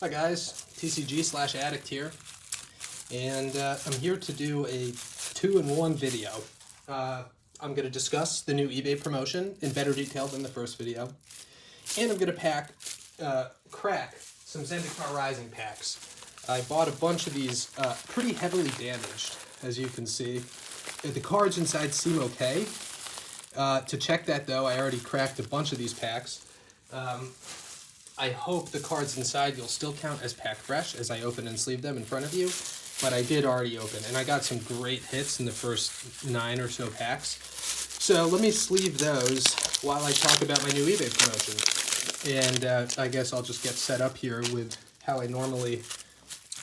Hi guys, TCG/Addict here, and I'm here to do a 2-in-1 video. I'm going to discuss the new eBay promotion in better detail than the first video, and I'm going to crack some Zendikar Rising packs. I bought a bunch of these pretty heavily damaged, as you can see. The cards inside seem okay. To check that though, I already cracked a bunch of these packs. I hope the cards inside you'll still count as pack fresh as I open and sleeve them in front of you, but I did already open, and I got some great hits in the first 9 or so packs. So let me sleeve those while I talk about my new eBay promotion. And I guess I'll just get set up here with how I normally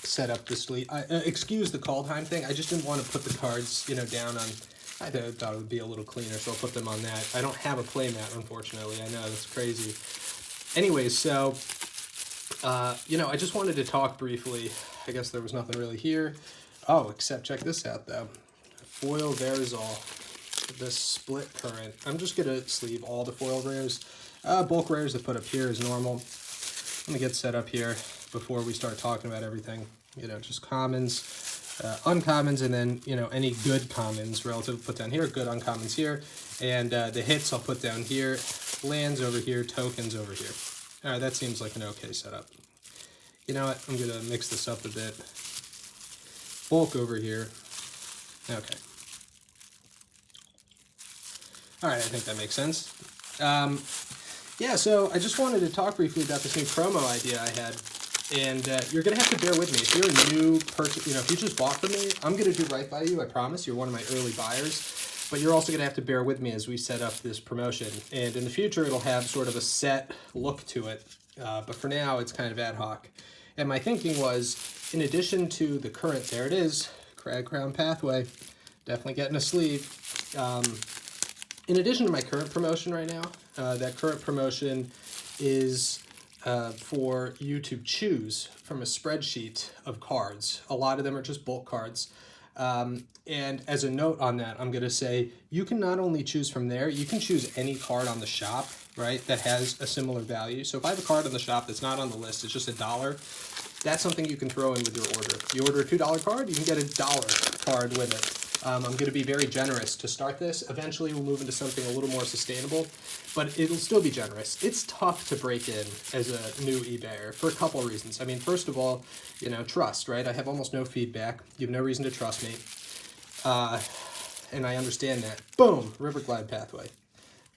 set up the sleeve. Excuse the call time thing, I just didn't want to put the cards, down on... I thought it would be a little cleaner, so I'll put them on that. I don't have a play mat, unfortunately. I know, that's crazy. Anyways, so, I just wanted to talk briefly. I guess there was nothing really here. Oh, except check this out, though. Foil Verizol, the split current. I'm just going to sleeve all the foil rares. Bulk rares I put up here is normal. Let me get set up here before we start talking about everything. Just commons, uncommons, and then, any good commons relative put down here, good uncommons here. And the hits I'll put down here. Lands over here, tokens over here. All right, that seems like an okay setup. You know what? I'm going to mix this up a bit. Bulk over here. Okay. All right, I think that makes sense. Yeah, so I just wanted to talk briefly about this new promo idea I had. And you're going to have to bear with me. If you're a new person, if you just bought from me, I'm going to do right by you, I promise. You're one of my early buyers. But you're also going to have to bear with me as we set up this promotion. And in the future, it'll have sort of a set look to it. But for now, it's kind of ad hoc. And my thinking was, in addition to the current, there it is, Cragcrown Pathway, definitely getting a sleeve. In addition to my current promotion right now, that current promotion is for you to choose from a spreadsheet of cards. A lot of them are just bulk cards. And as a note on that, I'm going to say you can not only choose from there, you can choose any card on the shop, right, that has a similar value. So if I have a card on the shop that's not on the list, it's just $1, that's something you can throw in with your order. If you order a $2 card, you can get a $1 card with it. I'm going to be very generous to start this. Eventually, we'll move into something a little more sustainable, but it'll still be generous. It's tough to break in as a new eBayer for a couple of reasons. I mean, first of all, trust, right? I have almost no feedback. You have no reason to trust me. And I understand that. Boom, Riverglide Pathway.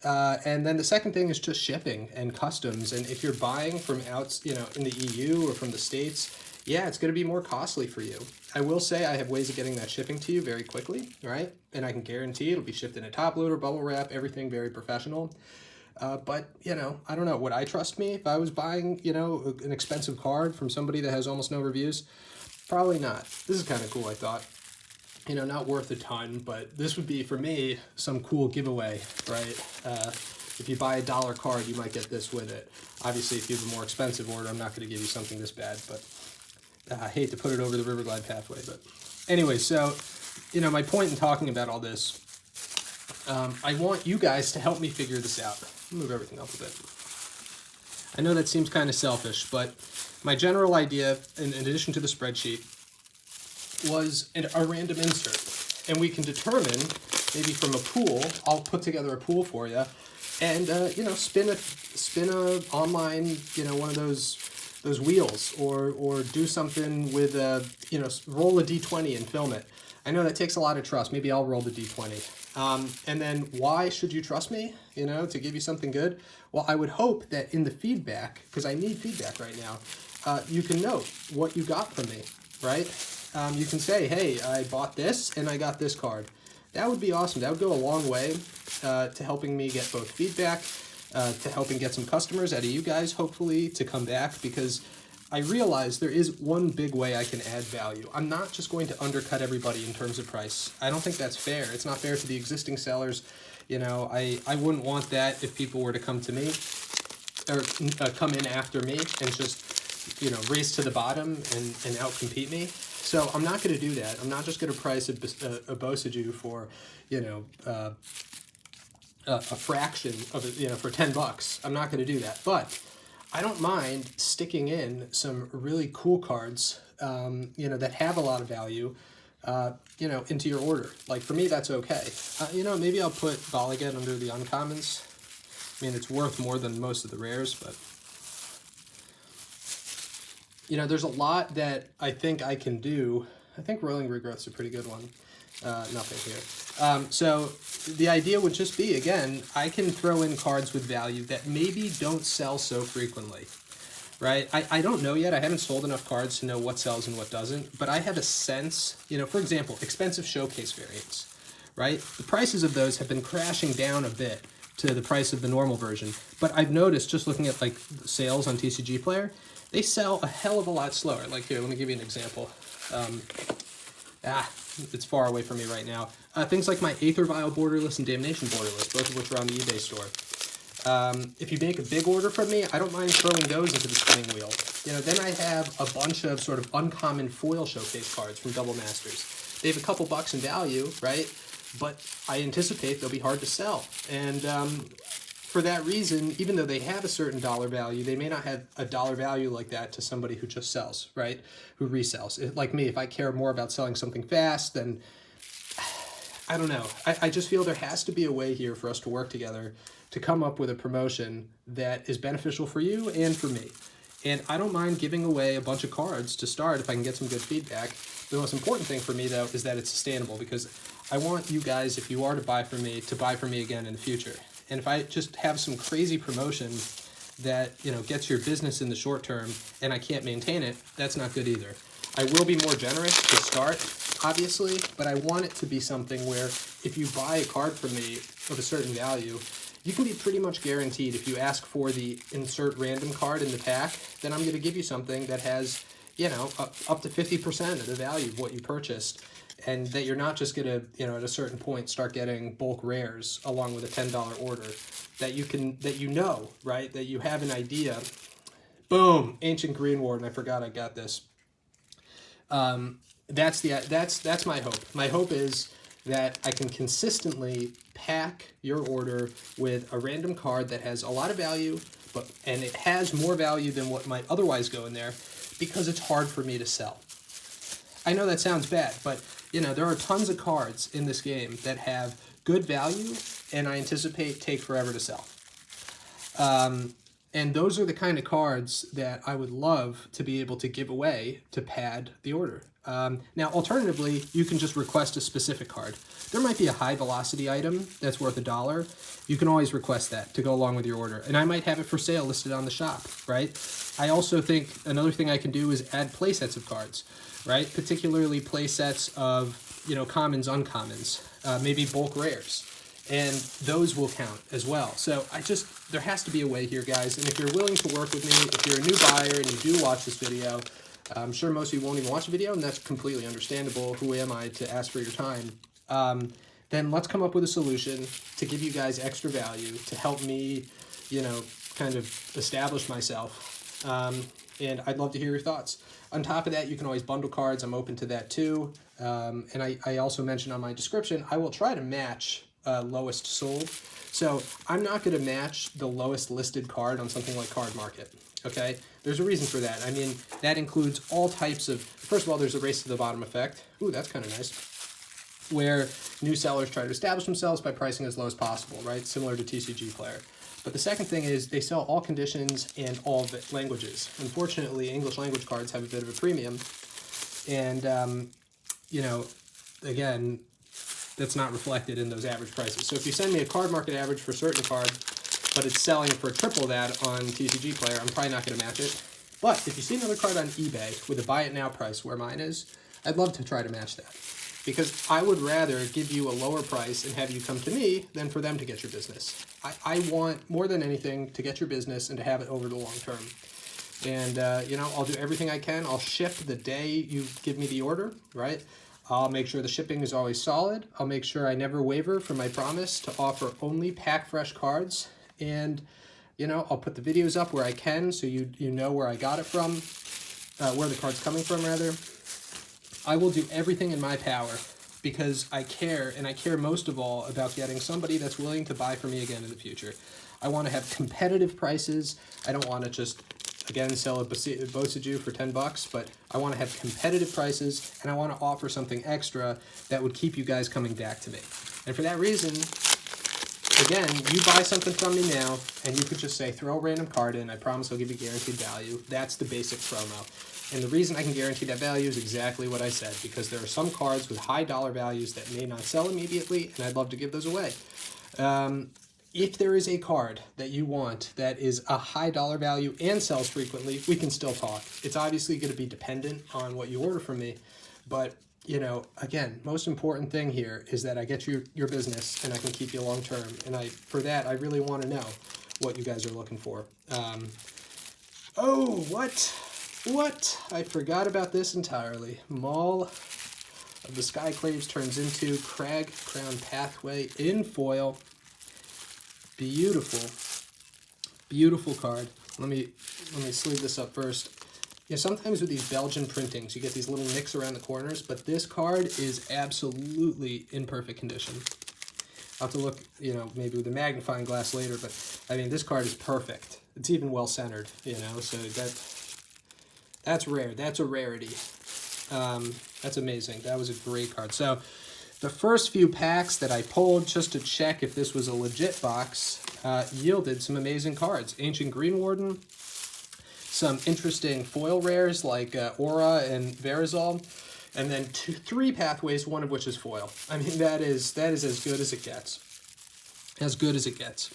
And then the second thing is just shipping and customs. And if you're buying from out, in the EU or from the States, yeah, it's going to be more costly for you. I will say I have ways of getting that shipping to you very quickly, right? And I can guarantee it'll be shipped in a top loader, bubble wrap, everything very professional. But, I don't know. Would I trust me if I was buying, an expensive card from somebody that has almost no reviews? Probably not. This is kind of cool, I thought. Not worth a ton, but this would be, for me, some cool giveaway, right? If you buy a $1 card, you might get this with it. Obviously, if you have a more expensive order, I'm not going to give you something this bad, but I hate to put it over the Riverglide Pathway. But anyway, so, my point in talking about all this, I want you guys to help me figure this out. Move everything up a bit. I know that seems kind of selfish, but my general idea, in addition to the spreadsheet, was a random insert. And we can determine, maybe from a pool, I'll put together a pool for you, and, spin a online, one of those wheels, or do something with roll a D20 and film it. I know that takes a lot of trust. Maybe I'll roll the D20. And then why should you trust me, to give you something good? Well, I would hope that in the feedback, because I need feedback right now, you can note what you got from me, right? You can say, hey, I bought this and I got this card. That would be awesome. That would go a long way to helping me get both feedback, to helping get some customers out of you guys, hopefully, to come back, because I realize there is one big way I can add value. I'm not just going to undercut everybody in terms of price. I don't think that's fair. It's not fair to the existing sellers. I wouldn't want that if people were to come to me or come in after me and just, race to the bottom and outcompete me. So I'm not going to do that. I'm not just going to price a Bosaju for, a fraction of it, for $10. I'm not going to do that. But I don't mind sticking in some really cool cards, you know, that have a lot of value, you know, into your order. Like, for me, that's okay. You know, maybe I'll put Bala Ged under the uncommons. I mean, it's worth more than most of the rares, but... You know, there's a lot that I think I can do. I think Rolling Regrowth's a pretty good one. Nothing here. So the idea would just be, again, I can throw in cards with value that maybe don't sell so frequently, right? I don't know yet. I haven't sold enough cards to know what sells and what doesn't, but I have a sense, you know, for example, expensive showcase variants, right? The prices of those have been crashing down a bit to the price of the normal version, but I've noticed, just looking at like sales on TCG Player, they sell a hell of a lot slower. Like, here, let me give you an example. It's far away from me right now. Things like my Aether Vial Borderless and Damnation Borderless, both of which are on the eBay store. If you make a big order from me, I don't mind throwing those into the spinning wheel. You know, then I have a bunch of sort of uncommon foil showcase cards from Double Masters. They have a couple bucks in value, right? But I anticipate they'll be hard to sell. And for that reason, even though they have a certain dollar value, they may not have a dollar value like that to somebody who just sells, right? Who resells. Like me, if I care more about selling something fast, then I don't know. I just feel there has to be a way here for us to work together to come up with a promotion that is beneficial for you and for me. And I don't mind giving away a bunch of cards to start if I can get some good feedback. The most important thing for me, though, is that it's sustainable, because I want you guys, if you are to buy from me again in the future. And if I just have some crazy promotion that, you know, gets your business in the short term and I can't maintain it, that's not good either. I will be more generous to start, obviously, but I want it to be something where if you buy a card from me of a certain value, you can be pretty much guaranteed, if you ask for the insert random card in the pack, then I'm going to give you something that has, you know, up to 50% of the value of what you purchased. And that you're not just going to, you know, at a certain point start getting bulk rares along with a $10 order. That you can, that you know, right? That you have an idea. Boom! Ancient Greenwarden. I forgot I got this. That's my hope. My hope is that I can consistently pack your order with a random card that has a lot of value, and it has more value than what might otherwise go in there, because it's hard for me to sell. I know that sounds bad, but you know, there are tons of cards in this game that have good value and I anticipate take forever to sell. And those are the kind of cards that I would love to be able to give away to pad the order. Now, alternatively, you can just request a specific card. There might be a high velocity item that's worth $1. You can always request that to go along with your order. And I might have it for sale listed on the shop, right? I also think another thing I can do is add play sets of cards, right? Particularly play sets of, you know, commons, uncommons, maybe bulk rares. And those will count as well. So there has to be a way here, guys. And if you're willing to work with me, if you're a new buyer and you do watch this video, I'm sure most of you won't even watch the video, and that's completely understandable. Who am I to ask for your time? Then let's come up with a solution to give you guys extra value, to help me, you know, kind of establish myself. And I'd love to hear your thoughts. On top of that, you can always bundle cards. I'm open to that too. And I also mentioned on my description, I will try to match lowest sold. So I'm not going to match the lowest listed card on something like Card Market. Okay, there's a reason for that. I mean, that includes all types of, first of all, there's a race to the bottom effect. Ooh, that's kind of nice. Where new sellers try to establish themselves by pricing as low as possible, right? Similar to TCG Player. But the second thing is they sell all conditions and all languages. Unfortunately, English language cards have a bit of a premium. And, you know, again, that's not reflected in those average prices. So if you send me a Card Market average for a certain card, but it's selling for triple that on TCG Player, I'm probably not going to match it. But if you see another card on eBay with a buy it now price where mine is, I'd love to try to match that. Because I would rather give you a lower price and have you come to me than for them to get your business. I want, more than anything, to get your business and to have it over the long term. And, you know, I'll do everything I can. I'll ship the day you give me the order, right? I'll make sure the shipping is always solid. I'll make sure I never waver from my promise to offer only pack fresh cards. And, you know, I'll put the videos up where I can so you know where I got it from, where the card's coming from, rather. I will do everything in my power because I care, and I care most of all about getting somebody that's willing to buy from me again in the future. I want to have competitive prices. I don't want to just, again, sell a Bosuju for $10, but I want to have competitive prices, and I want to offer something extra that would keep you guys coming back to me. And for that reason, again, you buy something from me now, and you could just say, throw a random card in. I promise I'll give you guaranteed value. That's the basic promo. And the reason I can guarantee that value is exactly what I said, because there are some cards with high dollar values that may not sell immediately, and I'd love to give those away. If there is a card that you want that is a high dollar value and sells frequently, we can still talk. It's obviously going to be dependent on what you order from me, but you know, again, most important thing here is that I get your business and I can keep you long term. And for that, I really want to know what you guys are looking for. Oh, what? I forgot about this entirely. Maul of the Skyclaves turns into Cragcrown Pathway in foil. Beautiful, beautiful card. Let me sleeve this up first. Yeah, sometimes with these Belgian printings, you get these little nicks around the corners, but this card is absolutely in perfect condition. I'll have to look, you know, maybe with a magnifying glass later, but I mean, this card is perfect. It's even well centered, you know, so that's rare. That's a rarity. That's amazing. That was a great card. So the first few packs that I pulled just to check if this was a legit box yielded some amazing cards. Ancient Greenwarden, some interesting foil rares like Aura and Verizal, and then 3 pathways, one of which is foil. I mean, that is as good as it gets. As good as it gets.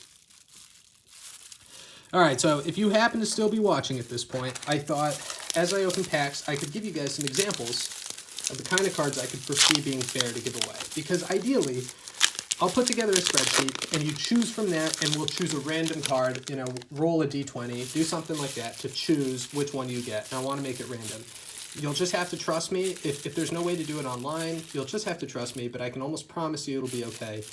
All right, so if you happen to still be watching at this point, I thought as I open packs, I could give you guys some examples of the kind of cards I could foresee being fair to give away. Because ideally, I'll put together a spreadsheet, and you choose from that, and we'll choose a random card, you know, roll a d20, do something like that to choose which one you get. And I want to make it random. You'll just have to trust me. If there's no way to do it online, you'll just have to trust me, but I can almost promise you it'll be okay.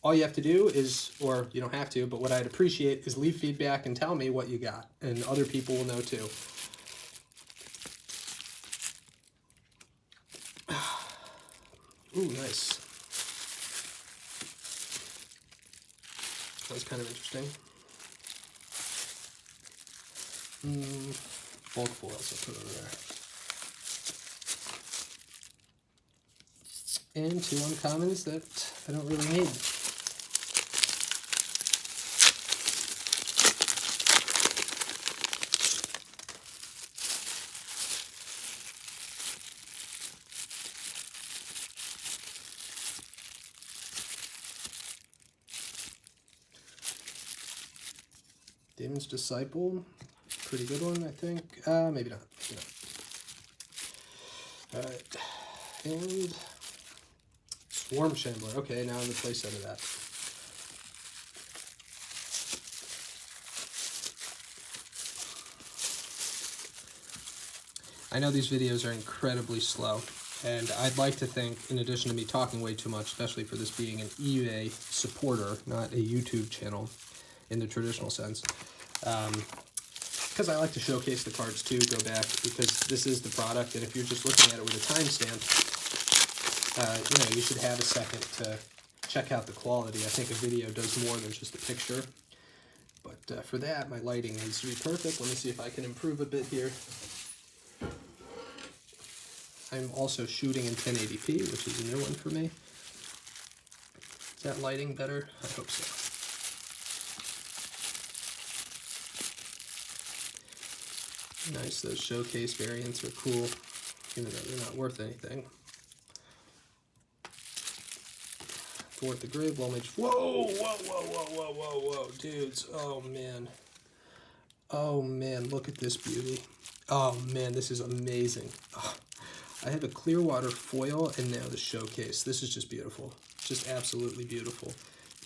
All you have to do is, or you don't have to, but what I'd appreciate is leave feedback and tell me what you got, and other people will know too. Ooh, nice. That was kind of interesting. Bulk foils, I'll put over there. And 2 uncommons that I don't really need. Damon's Disciple, pretty good one, I think. Maybe not. All right, and Swarm Shambler. Okay, now I'm the playset of that. I know these videos are incredibly slow, and I'd like to think, in addition to me talking way too much, especially for this being an eBay supporter, not a YouTube channel in the traditional sense, because I like to showcase the cards too, go back, because this is the product, and if you're just looking at it with a timestamp, you know, you should have a second to check out the quality. I think a video does more than just a picture, but for that, my lighting needs to be perfect. Let me see if I can improve a bit here. I'm also shooting in 1080p, which is a new one for me. Is that lighting better? I hope so. Nice, those showcase variants are cool, even though they're not worth anything. Thwart the Grave, Well Mage. Whoa, dudes. Oh man, look at this beauty. Oh man, this is amazing. Oh, I have a Clearwater foil and now the showcase. This is just beautiful. Just absolutely beautiful.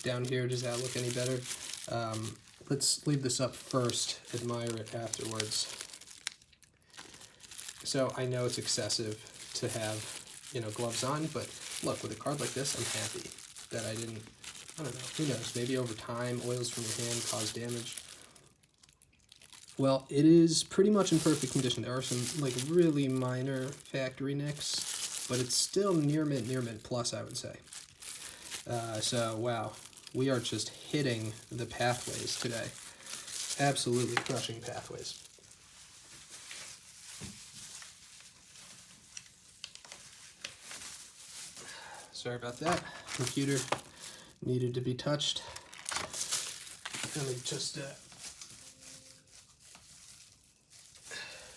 Down here, does that look any better? Let's leave this up first, admire it afterwards. So I know it's excessive to have, you know, gloves on, but look, with a card like this, I'm happy that I don't know, who knows, maybe over time, oils from your hand cause damage. Well, it is pretty much in perfect condition. There are some, like, really minor factory nicks, but it's still near mint plus, I would say. So, wow. We are just hitting the pathways today. Absolutely crushing pathways. Sorry about that. Computer needed to be touched. Let me just...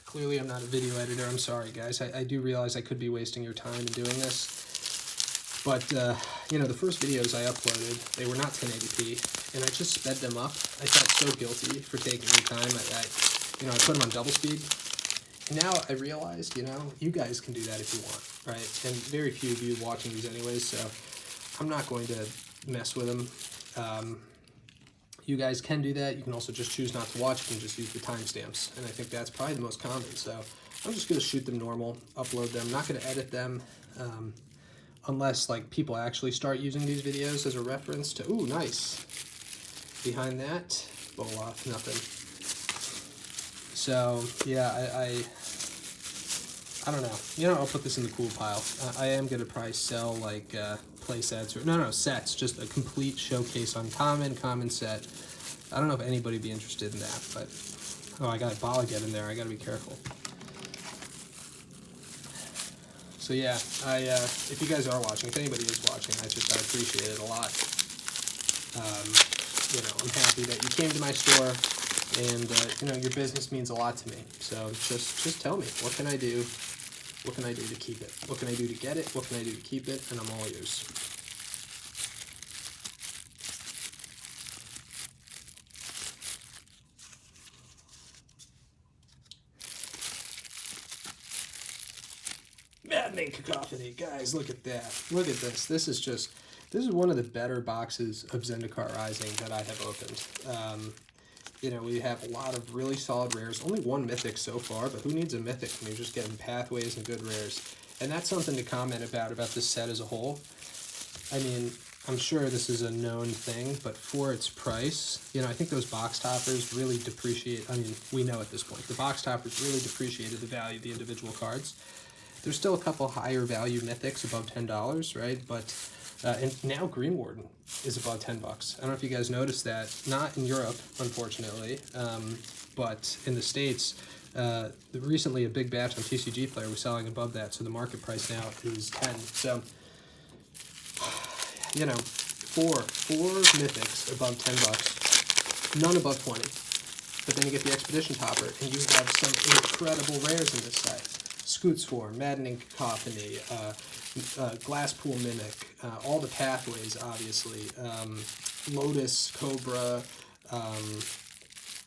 Clearly, I'm not a video editor. I'm sorry, guys. I do realize I could be wasting your time in doing this. But, you know, the first videos I uploaded, they were not 1080p, and I just sped them up. I felt so guilty for taking the time. I put them on double speed. And now I realized, you know, you guys can do that if you want, right? And very few of you watching these anyways, so I'm not going to mess with them. You guys can do that. You can also just choose not to watch. You can just use the timestamps, and I think that's probably the most common. So I'm just going to shoot them normal, upload them. I'm not going to edit them unless like people actually start using these videos as a reference to, ooh, nice. Behind that, bowl off, nothing. So yeah, I don't know. You know, I'll put this in the cool pile. I am going to probably sell like play sets or no sets, just a complete showcase on common set. I don't know if anybody would be interested in that, but oh, I got Bala Ged in there. I got to be careful. So yeah, if you guys are watching, if anybody is watching, I appreciate it a lot. You know, I'm happy that you came to my store, and you know, your business means a lot to me. So just tell me, what can I do? What can I do to keep it? What can I do to get it? What can I do to keep it? And I'm all yours. Maddening Cacophony. Guys, look at that. Look at this. This is one of the better boxes of Zendikar Rising that I have opened. You know, we have a lot of really solid rares. Only one mythic so far, but who needs a mythic when you're just getting pathways and good rares? And that's something to comment about this set as a whole. I mean, I'm sure this is a known thing, but for its price, you know, I think those box toppers really depreciate. I mean, we know at this point, the box toppers really depreciated the value of the individual cards. There's still a couple higher value mythics above $10, right? But and now Greenwarden is above $10. I don't know if you guys noticed that. Not in Europe, unfortunately, but in the States. Recently, a big batch on TCG Player was selling above that, so the market price now is 10. So, you know, four mythics above $10, none above 20. But then you get the Expedition Topper, and you have some incredible rares in this set. Scute's Form, Maddening Cacophony, Glasspool Mimic, all the pathways, obviously, Lotus Cobra,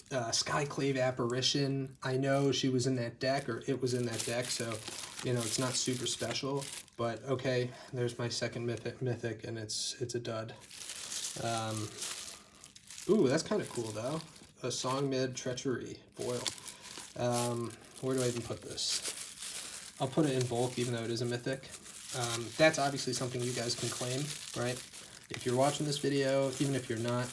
Skyclave Apparition. I know she was in that deck, or it was in that deck, so, you know, it's not super special, but okay, there's my second mythic, and it's a dud. Ooh, that's kind of cool, though. A Song Mid Treachery foil. Where do I even put this? I'll put it in bulk, even though it is a mythic. That's obviously something you guys can claim, right? If you're watching this video, even if you're not,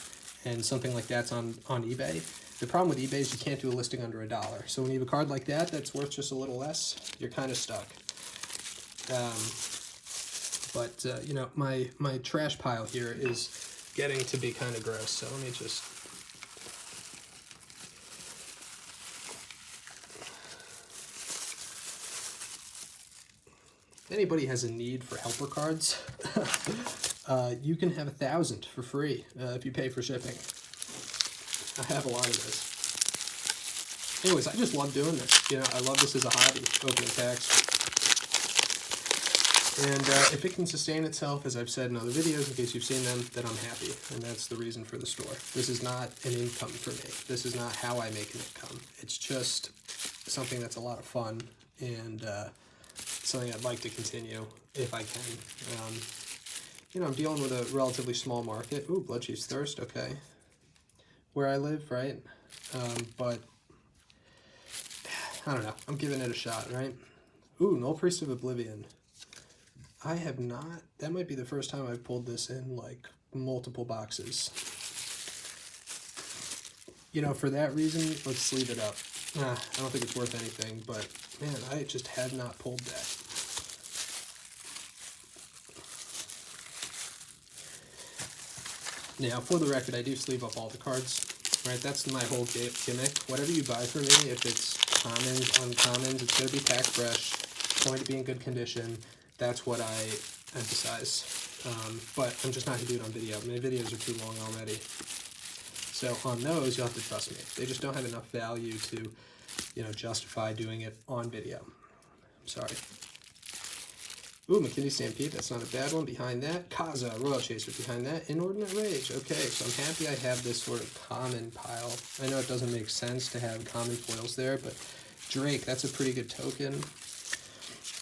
and something like that's on eBay, the problem with eBay is you can't do a listing under $1. So when you have a card like that that's worth just a little less, you're kind of stuck. But you know, my trash pile here is getting to be kind of gross. So let me just... If anybody has a need for helper cards, you can have 1,000 for free if you pay for shipping. I have a lot of this. Anyways, I just love doing this. You know, I love this as a hobby, opening packs. And if it can sustain itself, as I've said in other videos, in case you've seen them, then I'm happy. And that's the reason for the store. This is not an income for me. This is not how I make an income. It's just something that's a lot of fun, and something I'd like to continue if I can. You know, I'm dealing with a relatively small market. Ooh, Bloodchief's Thirst, okay. Where I live, right? But, I don't know. I'm giving it a shot, right? Ooh, Null Priest of Oblivion. I have not... That might be the first time I've pulled this in, like, multiple boxes. You know, for that reason, let's leave it up. I don't think it's worth anything, but, man, I just have not pulled that. Now, for the record, I do sleeve up all the cards, right? That's my whole gimmick. Whatever you buy for me, if it's commons, uncommons, it's going to be packed fresh, it's going to be in good condition. That's what I emphasize. But I'm just not going to do it on video. My videos are too long already. So on those, you'll have to trust me. They just don't have enough value to, you know, justify doing it on video. I'm sorry. Ooh, McKinney Stampede, that's not a bad one. Behind that, Kaza, Royal Chaser. Behind that, Inordinate Rage. Okay, so I'm happy I have this sort of common pile. I know it doesn't make sense to have common foils there, but Drake, that's a pretty good token.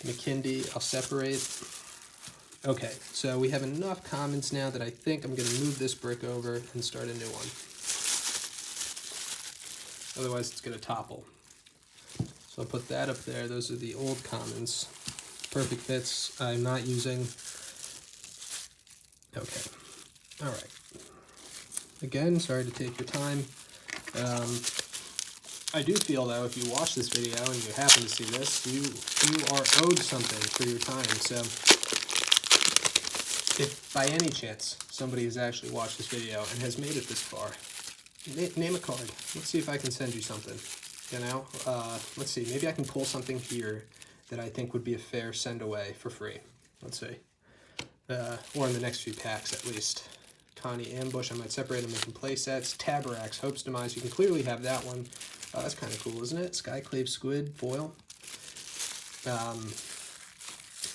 McKinney, I'll separate. Okay, so we have enough commons now that I think I'm going to move this brick over and start a new one. Otherwise, it's going to topple. So I'll put that up there. Those are the old commons. Perfect fits. I'm not using. Okay. All right. Again, sorry to take your time. I do feel, though, if you watch this video and you happen to see this, you are owed something for your time. So if by any chance somebody has actually watched this video and has made it this far, name a card. Let's see if I can send you something. You know, let's see. Maybe I can pull something here that I think would be a fair send away for free. Let's see. Or in the next few packs at least. Connie Ambush, I might separate them into play sets. Tabarax, Hope's Demise, you can clearly have that one. Oh, that's kind of cool, isn't it? Skyclave Squid foil.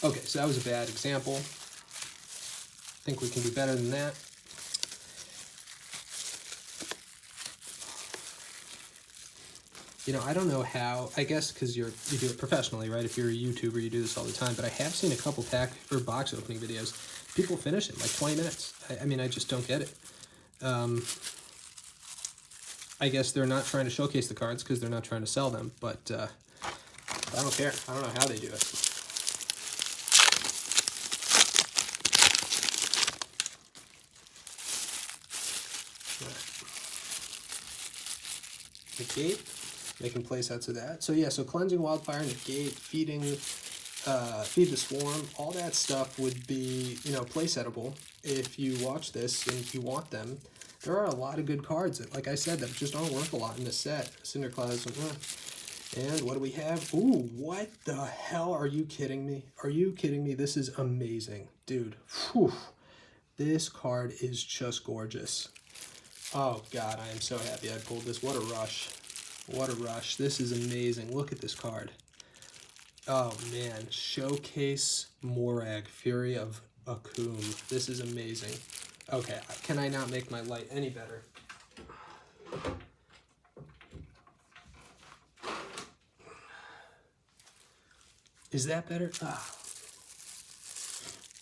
Okay, so that was a bad example. I think we can do better than that. You know, I don't know how, I guess because you do it professionally, right? If you're a YouTuber, you do this all the time, but I have seen a couple pack or box opening videos. People finish it in like 20 minutes. I mean, I just don't get it. I guess they're not trying to showcase the cards because they're not trying to sell them, but I don't care. I don't know how they do it. Negate, making play sets of that. So yeah, so Cleansing Wildfire, Negate, Feeding, Feed the Swarm, all that stuff would be, you know, play settable if you watch this and if you want them. There are a lot of good cards that, like I said, that just aren't worth a lot in this set. Cinderclaws, and what do we have? Ooh, what the hell? Are you kidding me? Are you kidding me? This is amazing, dude. Whew. This card is just gorgeous. Oh God, I am so happy I pulled this. What a rush. What a rush. This is amazing. Look at this card. Oh man, Showcase Moraug, Fury of Akoum. This is amazing. Okay, can I not make my light any better? Is that better? Ah.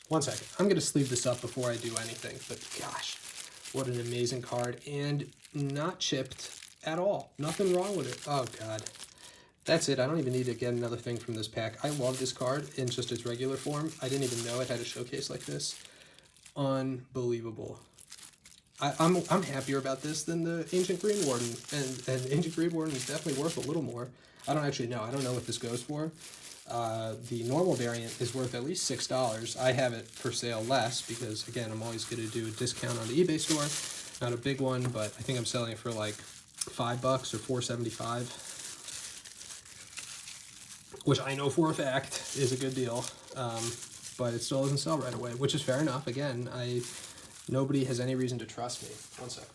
One second. I'm going to sleeve this up before I do anything, but gosh, what an amazing card. And not chipped at all. Nothing wrong with it. Oh God. That's it. I don't even need to get another thing from this pack. I love this card in just its regular form. I didn't even know it had a showcase like this. Unbelievable. I'm happier about this than the Ancient Greenwarden, and Ancient Greenwarden is definitely worth a little more. I don't actually know. I don't know what this goes for. The normal variant is worth at least $6. I have it for sale less because, again, I'm always going to do a discount on the eBay store. Not a big one, but I think I'm selling it for like $5 or $4.75. Which I know for a fact is a good deal, but it still doesn't sell right away, which is fair enough. Again, nobody has any reason to trust me. One second.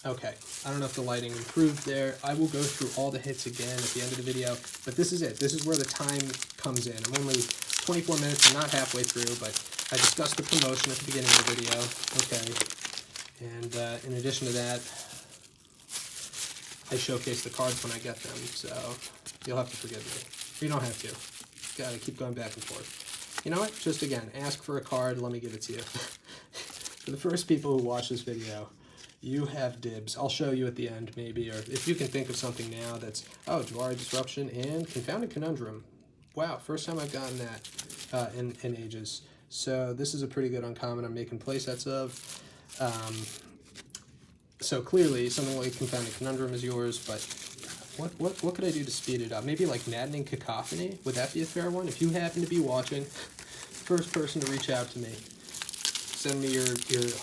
Okay, I don't know if the lighting improved there. I will go through all the hits again at the end of the video, but this is it. This is where the time comes in. I'm only 24 minutes, I'm not halfway through, but I discussed the promotion at the beginning of the video. Okay, and in addition to that, I showcase the cards when I get them, so you'll have to forgive me. You don't have to. Gotta keep going back and forth. You know what? Just again, ask for a card, let me give it to you. For the first people who watch this video, you have dibs. I'll show you at the end, maybe, or if you can think of something now that's, oh, Jwari Disruption and Confounded Conundrum. Wow, first time I've gotten that in ages. So this is a pretty good uncommon I'm making play sets of. So clearly, something like Confounded Conundrum is yours, but what could I do to speed it up? Maybe like Maddening Cacophony? Would that be a fair one? If you happen to be watching, first person to reach out to me, send me your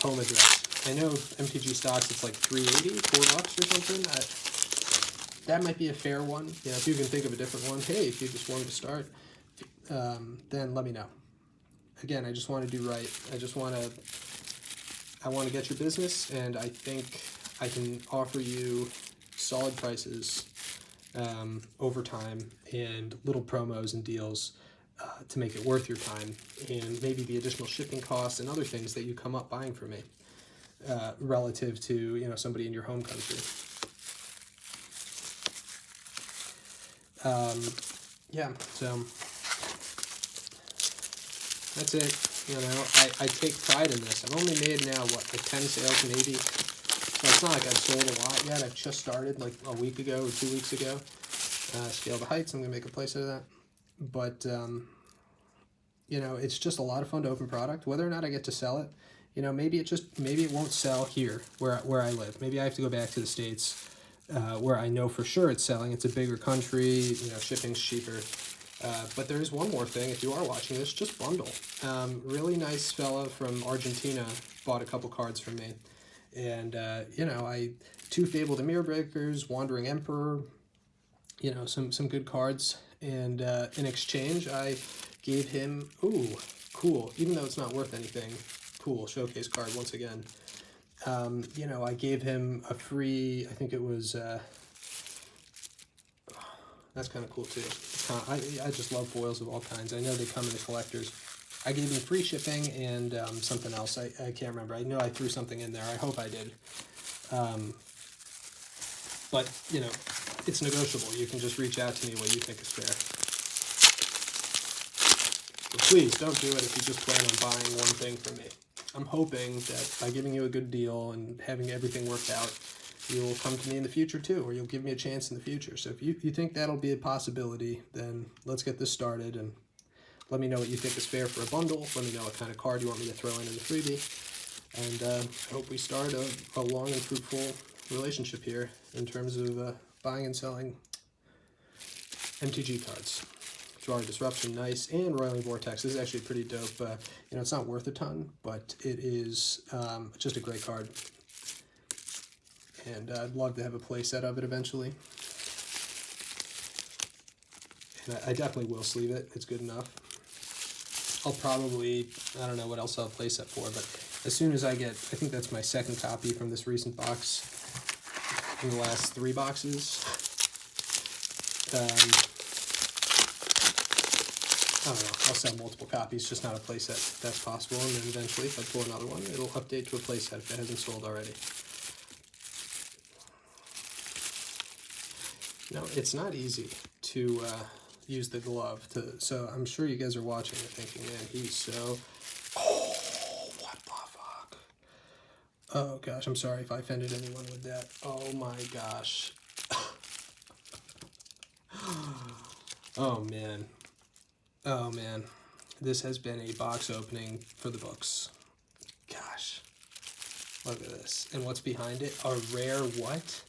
home address. I know MTG stocks, it's like $3.80, $4 or something. That might be a fair one. You know, if you can think of a different one, hey, if you just wanted to start, then let me know. Again, I just want to do right. I want to get your business, and I think I can offer you solid prices over time and little promos and deals to make it worth your time, and maybe the additional shipping costs and other things that you come up buying from me relative to, you know, somebody in your home country. Yeah, so that's it. You know, I take pride in this. I've only made now, what, like 10 sales maybe? So it's not like I've sold a lot yet. I've just started like a week ago or 2 weeks ago. Scale the heights, I'm going to make a place out of that. But, you know, it's just a lot of fun to open product. Whether or not I get to sell it, you know, maybe it won't sell here where I live. Maybe I have to go back to the States where I know for sure it's selling. It's a bigger country, you know, shipping's cheaper. But there's one more thing, if you are watching this, just bundle. Really nice fellow from Argentina bought a couple cards from me. And, you know, 2 Fabled Mirror Breakers, Wandering Emperor, you know, some good cards. And in exchange, I gave him, ooh, cool, even though it's not worth anything, cool, showcase card once again. You know, I gave him a free, I think it was, that's kind of cool too. I just love foils of all kinds. I know they come in the collectors. I gave him free shipping and something else. I can't remember. I know I threw something in there. I hope I did. But, you know, it's negotiable. You can just reach out to me what you think is fair. But please don't do it if you just plan on buying one thing from me. I'm hoping that by giving you a good deal and having everything worked out, you'll come to me in the future too, or you'll give me a chance in the future. So if you think that'll be a possibility, then let's get this started and let me know what you think is fair for a bundle. Let me know what kind of card you want me to throw in as a freebie. And I hope we start a long and fruitful relationship here in terms of buying and selling MTG cards. Drawing Disruption, nice, and Roiling Vortex. This is actually pretty dope. You know, it's not worth a ton, but it is just a great card. And I'd love to have a play set of it eventually. And I definitely will sleeve it. It's good enough. I'll probably, I don't know what else I'll play set for, but as soon as I get, I think that's my second copy from this recent box in the last 3 boxes. I don't know, I'll sell multiple copies, just not a playset if that's possible, and then eventually if I pull another one, it'll update to a playset if it hasn't sold already. No, it's not easy to use the glove, so I'm sure you guys are watching and thinking, man, he's so... Oh, what the fuck? Oh gosh, I'm sorry if I offended anyone with that. Oh my gosh. Oh man. Oh man, this has been a box opening for the books. Gosh, look at this. And what's behind it? A rare what?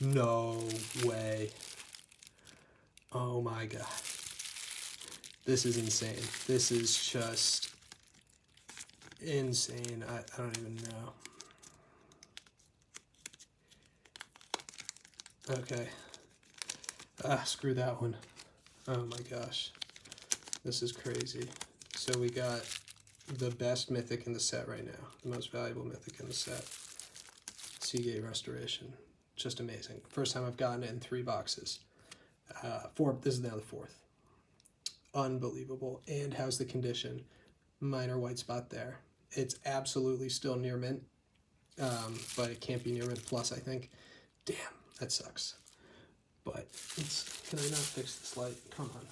No way. Oh my god. This is insane. This is just insane. I don't even know. Okay. Screw that one. Oh my gosh. This is crazy. So we got the best mythic in the set right now. The most valuable mythic in the set. Seagate Restoration. Just amazing. First time I've gotten it in 3 boxes. This is now the 4th. Unbelievable. And how's the condition? Minor white spot there. It's absolutely still near mint. But it can't be near mint plus, I think. Damn, that sucks. But can I not fix this light? Come on.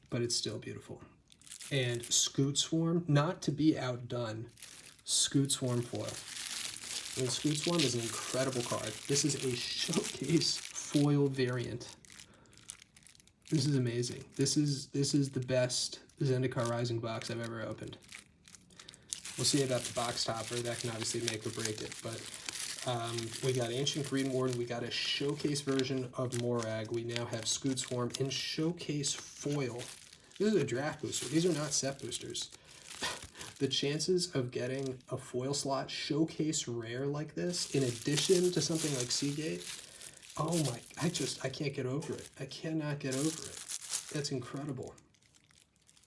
But it's still beautiful. And Scute Swarm, not to be outdone, Scute Swarm foil. And Scute Swarm is an incredible card. This is a showcase foil variant. This is amazing. This is the best Zendikar Rising box I've ever opened. We'll see about the box topper. That can obviously make or break it, but we got Ancient Greenwarden. We got a showcase version of Moraug. We now have Scute Swarm in showcase foil. This is a draft booster. These are not set boosters. The chances of getting a foil slot showcase rare like this, in addition to something like Seagate, oh my, I can't get over it. I cannot get over it. That's incredible.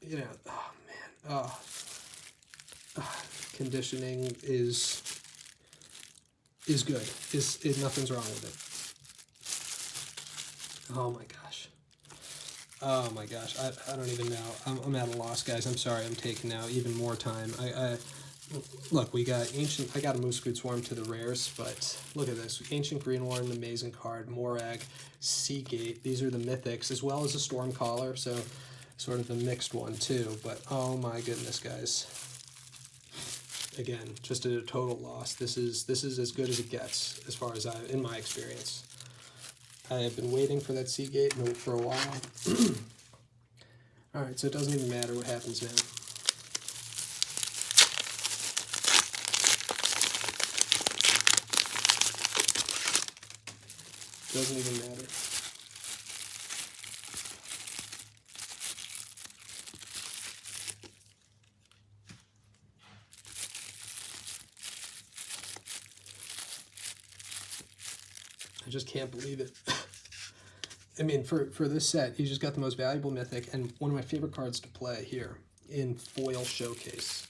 You know, oh man, conditioning is good. Nothing's wrong with it. Oh my gosh. Oh my gosh, I don't even know. I'm at a loss, guys. I'm sorry. I'm taking now even more time. Look, we got Ancient. I got a Moose Scute Swarm to the rares, but look at this. Ancient Greenwarden, amazing card. Moraug, Seagate. These are the mythics, as well as a Stormcaller, so sort of a mixed one too. But oh my goodness, guys. Again, just a total loss. This is as good as it gets, as far as in my experience. I have been waiting for that Seagate for a while. Alright, so it doesn't even matter what happens now. Doesn't even matter. I just can't believe it. I mean, for this set, you just got the most valuable mythic and one of my favorite cards to play here in foil showcase.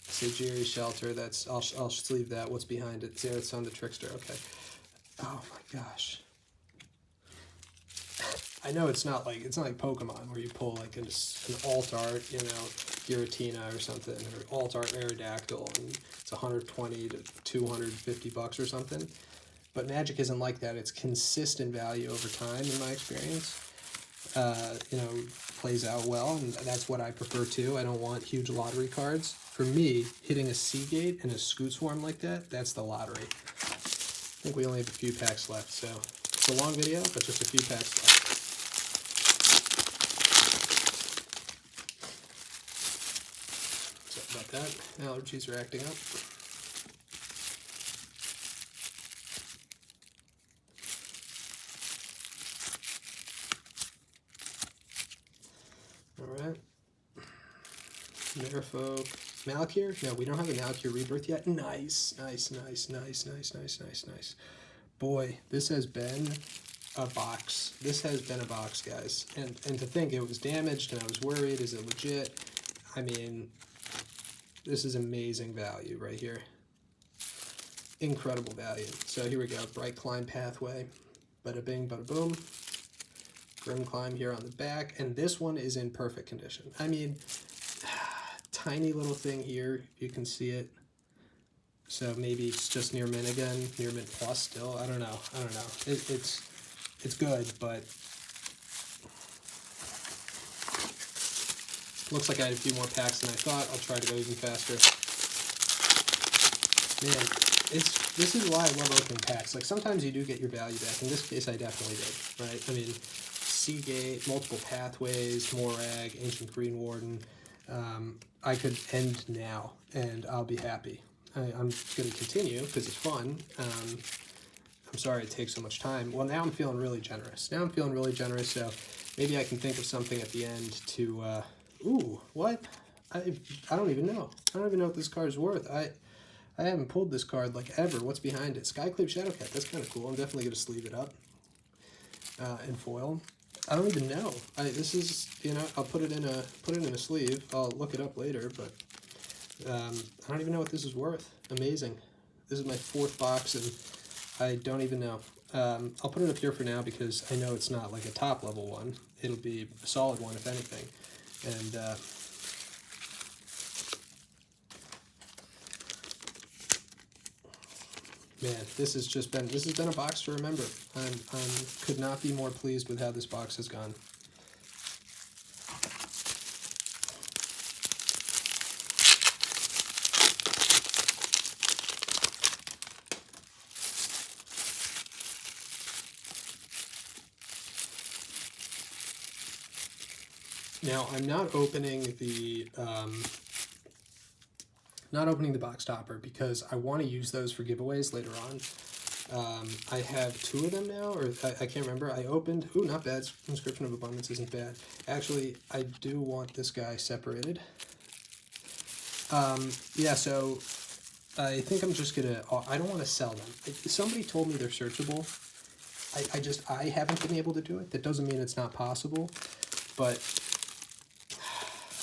Sagiri Shelter. That's I'll sleeve that. What's behind it? Xerath Sun the Trickster. Okay. Oh my gosh. I know it's not like Pokemon where you pull like an alt art, you know, Giratina or something, or alt art Aerodactyl, and it's 120 to 250 bucks or something. But Magic isn't like that. It's consistent value over time, in my experience. You know, plays out well, and that's what I prefer too. I don't want huge lottery cards. For me, hitting a Seagate and a Scute Swarm like that, that's the lottery. I think we only have a few packs left, so it's a long video, but just a few packs left. Sorry about that. Allergies are acting up. Alright. Merfolk. Malakir? No, we don't have a Malakir Rebirth yet. Nice. Nice. Boy, this has been a box. This has been a box, guys. And to think it was damaged and I was worried, is it legit? I mean, this is amazing value right here. Incredible value. So here we go. Brightclimb Pathway. Bada bing, bada boom. Grimclimb here on the back, and this one is in perfect condition. I mean, tiny little thing here, you can see it. So maybe it's just near mint again, near mint plus still. I don't know. It's good, but looks like I had a few more packs than I thought. I'll try to go even faster. Man, this is why I love opening packs. Like sometimes you do get your value back. In this case, I definitely did. Right? I mean, Seagate, multiple pathways, Moraug, Ancient Greenwarden. I could end now, and I'll be happy. I'm going to continue because it's fun. I'm sorry it takes so much time. Well, now I'm feeling really generous. So maybe I can think of something at the end to... ooh, what? I don't even know. I don't even know what this card's worth. I haven't pulled this card like ever. What's behind it? Skyclave Shadowcat. That's kind of cool. I'm definitely going to sleeve it up in foil. I don't even know. This is, you know, I'll put it in a sleeve. I'll look it up later, but I don't even know what this is worth. Amazing. This is my 4th box, and I don't even know. I'll put it up here for now because I know it's not like a top level one. It'll be a solid one if anything. And man, this has been a box to remember. I could not be more pleased with how this box has gone. Now I'm not opening the box topper because I want to use those for giveaways later on. I have 2 of them now, or I can't remember. I opened, ooh, not bad. Inscription of Abundance isn't bad. Actually, I do want this guy separated. Yeah, so I think I'm just gonna, I don't want to sell them. Somebody told me they're searchable. I haven't been able to do it. That doesn't mean it's not possible, but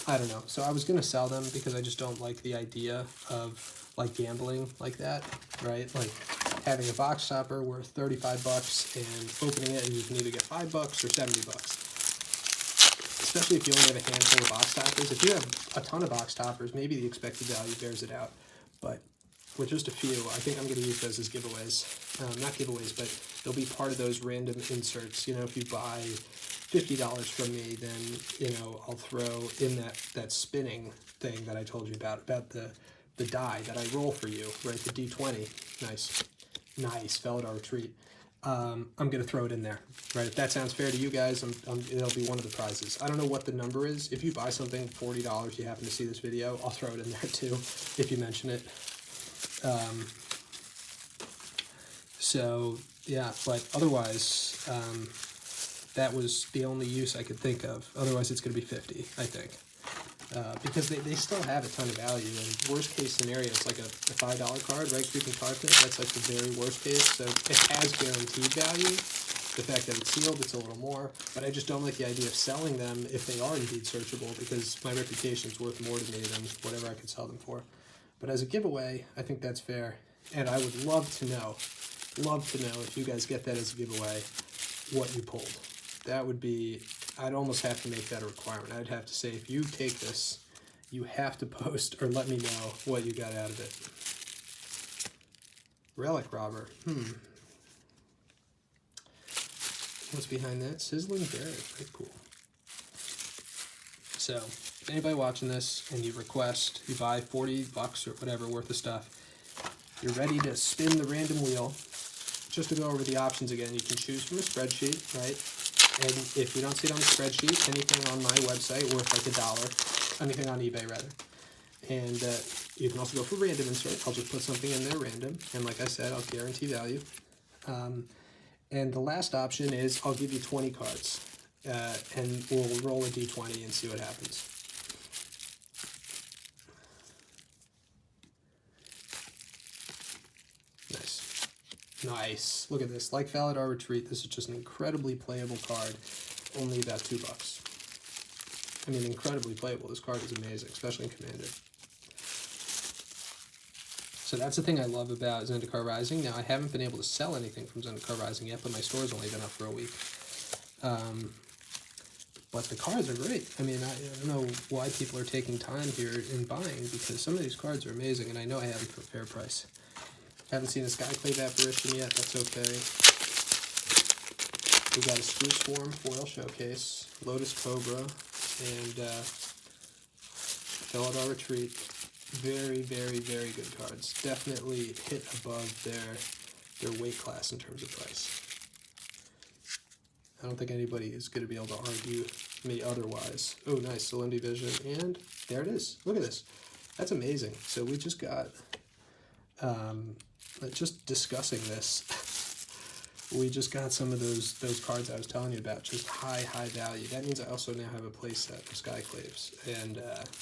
I don't know. So I was gonna sell them because I just don't like the idea of like gambling like that, right? Like having a box topper worth 35 bucks and opening it and you can either get $5 or $70. Especially if you only have a handful of box toppers. If you have a ton of box toppers, maybe the expected value bears it out. But with just a few, I think I'm going to use those as giveaways. Not giveaways, but they'll be part of those random inserts. You know, if you buy $50 from me, then, you know, I'll throw in that spinning thing that I told you about the die that I roll for you, right? The D20. Nice, Felidar Retreat. I'm going to throw it in there, right? If that sounds fair to you guys, it'll be one of the prizes. I don't know what the number is. If you buy something $40, you happen to see this video, I'll throw it in there too, if you mention it. So, yeah, but otherwise, that was the only use I could think of. Otherwise, it's going to be 50, I think. Because they still have a ton of value. And worst case scenario, it's like a $5 card, right? Creeping Carpet, that's like the very worst case. So it has guaranteed value. The fact that it's sealed, it's a little more. But I just don't like the idea of selling them if they are indeed searchable, because my reputation's worth more to me than whatever I could sell them for. But as a giveaway, I think that's fair. And I would love to know if you guys get that as a giveaway, what you pulled. That would be, I'd almost have to make that a requirement. I'd have to say, if you take this, you have to post or let me know what you got out of it. Relic Robber. What's behind that? Sizzling Berry. Very cool. So, if anybody watching this and you request, you buy $40 or whatever worth of stuff, you're ready to spin the random wheel. Just to go over the options again, you can choose from a spreadsheet, right? And if you don't see it on the spreadsheet, anything on my website worth like $1, anything on eBay rather. And you can also go for random insert. I'll just put something in there random. And like I said, I'll guarantee value. And the last option is I'll give you 20 cards. And we'll roll a D20 and see what happens. Nice. Look at this. Like Felidar Retreat, this is just an incredibly playable card. Only about $2. I mean, incredibly playable. This card is amazing, especially in Commander. So that's the thing I love about Zendikar Rising. Now, I haven't been able to sell anything from Zendikar Rising yet, but my store's only been up for a week. But the cards are great. I mean, I don't know why people are taking time here in buying, because some of these cards are amazing, and I know I have them for a fair price. Haven't seen a Skyclave Apparition yet, that's okay. We got a Screw Swarm foil showcase, Lotus Cobra, and Felidar Retreat. Very, very, very good cards. Definitely hit above their weight class in terms of price. I don't think anybody is going to be able to argue me otherwise. Oh, nice, Solemnity Vision, and there it is. Look at this. That's amazing. So we just got... just discussing this, we just got some of those cards I was telling you about, just high value. That means I also now have a play set of Skyclaves, and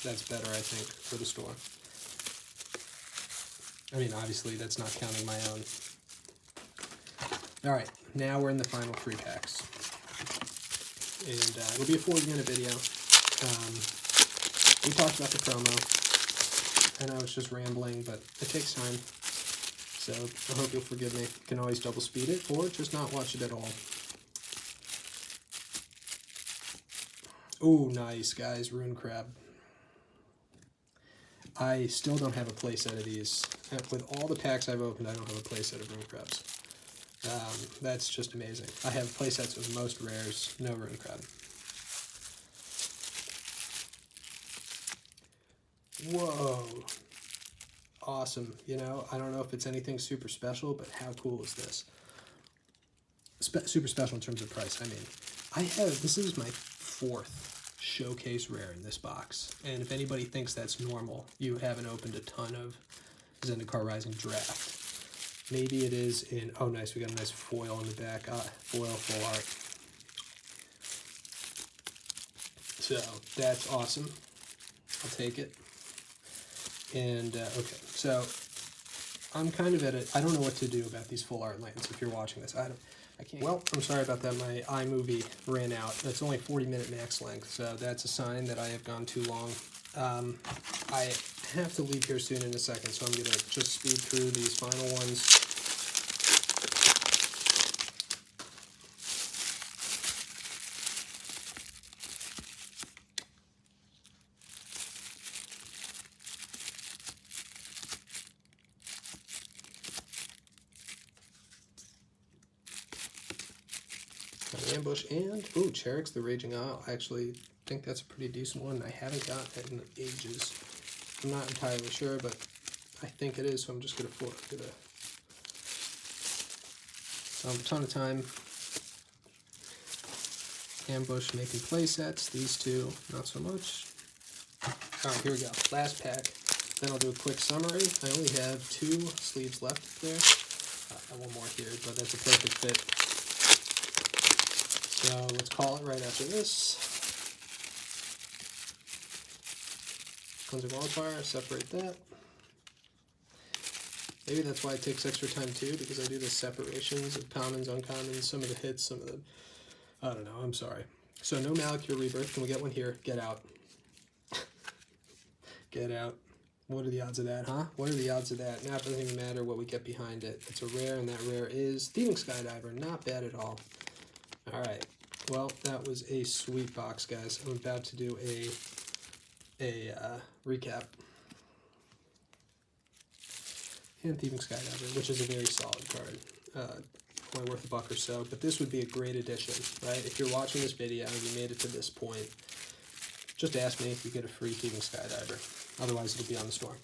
that's better, I think, for the store. I mean, obviously, that's not counting my own. All right, now we're in the final 3 packs. And it'll be a 40-minute video. We talked about the promo, and I was just rambling, but it takes time. So I hope you'll forgive me. You can always double speed it or just not watch it at all. Oh, nice, guys. Rune Crab. I still don't have a playset of these. With all the packs I've opened, I don't have a playset of Rune Crabs. That's just amazing. I have playsets of most rares, no Rune Crab. Whoa. Awesome. You know, I don't know if it's anything super special, but how cool is this? Super special in terms of price. I mean, this is my 4th showcase rare in this box. And if anybody thinks that's normal, you haven't opened a ton of Zendikar Rising Draft. Maybe it is in, oh nice, we got a nice foil on the back, foil full art. So that's awesome. I'll take it. And okay, so I'm kind of at it. I don't know what to do about these full art lands. If you're watching this, I can't. Well, I'm sorry about that. My iMovie ran out. That's only 40-minute max length, so that's a sign that I have gone too long. I have to leave here soon in a second, so I'm gonna just speed through these final ones. Ambush and, ooh, Cherrick's the Raging Isle. I actually think that's a pretty decent one. I haven't gotten it in ages. I'm not entirely sure, but I think it is, so I'm just going to a ton of time. Ambush making play sets. These two, not so much. Alright, here we go. Last pack. Then I'll do a quick summary. I only have 2 sleeves left there. One more here, but that's a perfect fit. So let's call it right after this. Cleansing Wildfire, separate that. Maybe that's why it takes extra time too, because I do the separations of commons, uncommons, some of the hits, some of the, I don't know, I'm sorry. So no Malakir Rebirth, can we get one here? Get out. Get out. What are the odds of that, huh? What are the odds of that? Now it doesn't even matter what we get behind it. It's a rare, and that rare is Thieving Skydiver. Not bad at all. Alright, well, that was a sweet box, guys. I'm about to do a recap. And Thieving Skydiver, which is a very solid card. Only worth $1 or so, but this would be a great addition, right? If you're watching this video and you made it to this point, just ask me if you get a free Thieving Skydiver. Otherwise, it'll be on the store.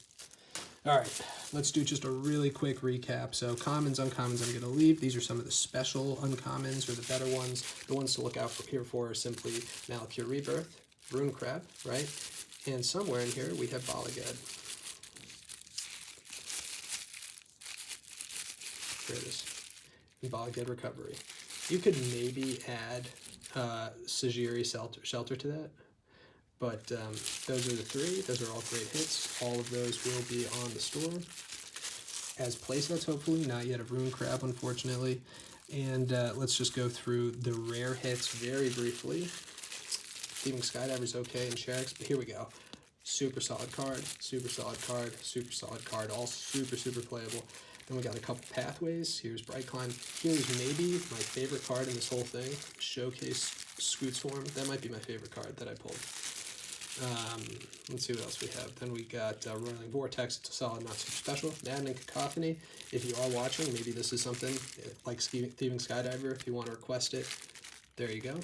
Alright, let's do just a really quick recap. So commons, uncommons, I'm going to leave. These are some of the special uncommons, or the better ones. The ones to look out for here for are simply Malakir Rebirth, Rune Crab, right? And somewhere in here we have Bala Ged. There it is. And Bala Ged Recovery. You could maybe add Sajiri Shelter to that. But those are the 3. Those are all great hits. All of those will be on the store as playsets, hopefully. Not yet a Rune Crab, unfortunately. And let's just go through the rare hits very briefly. Thieving Skydiver's okay and Cherrick's, but here we go. Super solid card, super solid card, super solid card. All super, super playable. Then we got a couple pathways. Here's Brightclimb. Here's maybe my favorite card in this whole thing. Showcase Scute Swarm. That might be my favorite card that I pulled. Let's see what else we have. Then we got Roiling Vortex. It's a solid, not super special. Maddening Cacophony. If you are watching, maybe this is something like Thieving Skydiver. If you want to request it, there you go.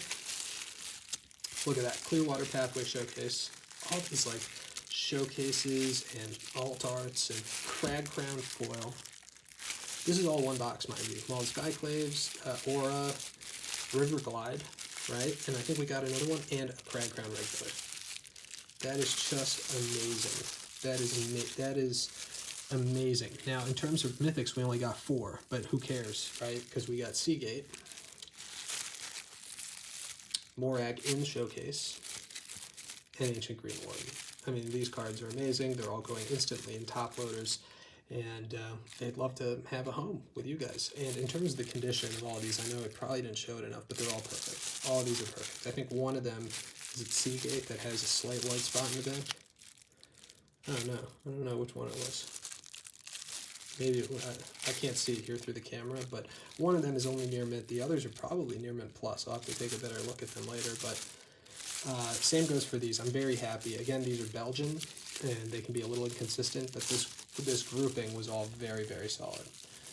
Look at that. Clearwater Pathway Showcase. All these like showcases and alt arts and Cragcrown foil. This is all one box, mind you. All the Skyclaves, Aura, Riverglide, right? And I think we got another one, and a Cragcrown regular. That is just amazing. That is amazing. Now, in terms of mythics, we only got 4, but who cares, right? Because we got Seagate, Moraug in Showcase, and Ancient Greenwarden. I mean, these cards are amazing. They're all going instantly in top loaders, and they'd love to have a home with you guys. And in terms of the condition of all of these, I know I probably didn't show it enough, but they're all perfect. All of these are perfect. I think one of them is it Seagate that has a slight white spot in the back. I don't know which one it was. Maybe I can't see it here through the camera, but one of them is only near mint. The others are probably near mint plus. I'll have to take a better look at them later, but same goes for these. I'm very happy. Again, these are Belgian, and they can be a little inconsistent, but this grouping was all very, very solid.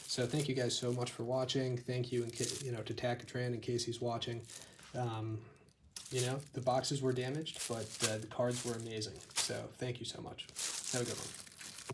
So thank you guys so much for watching. Thank you, to Takatran in case he's watching. The boxes were damaged, but the cards were amazing. So thank you so much. Have a good one.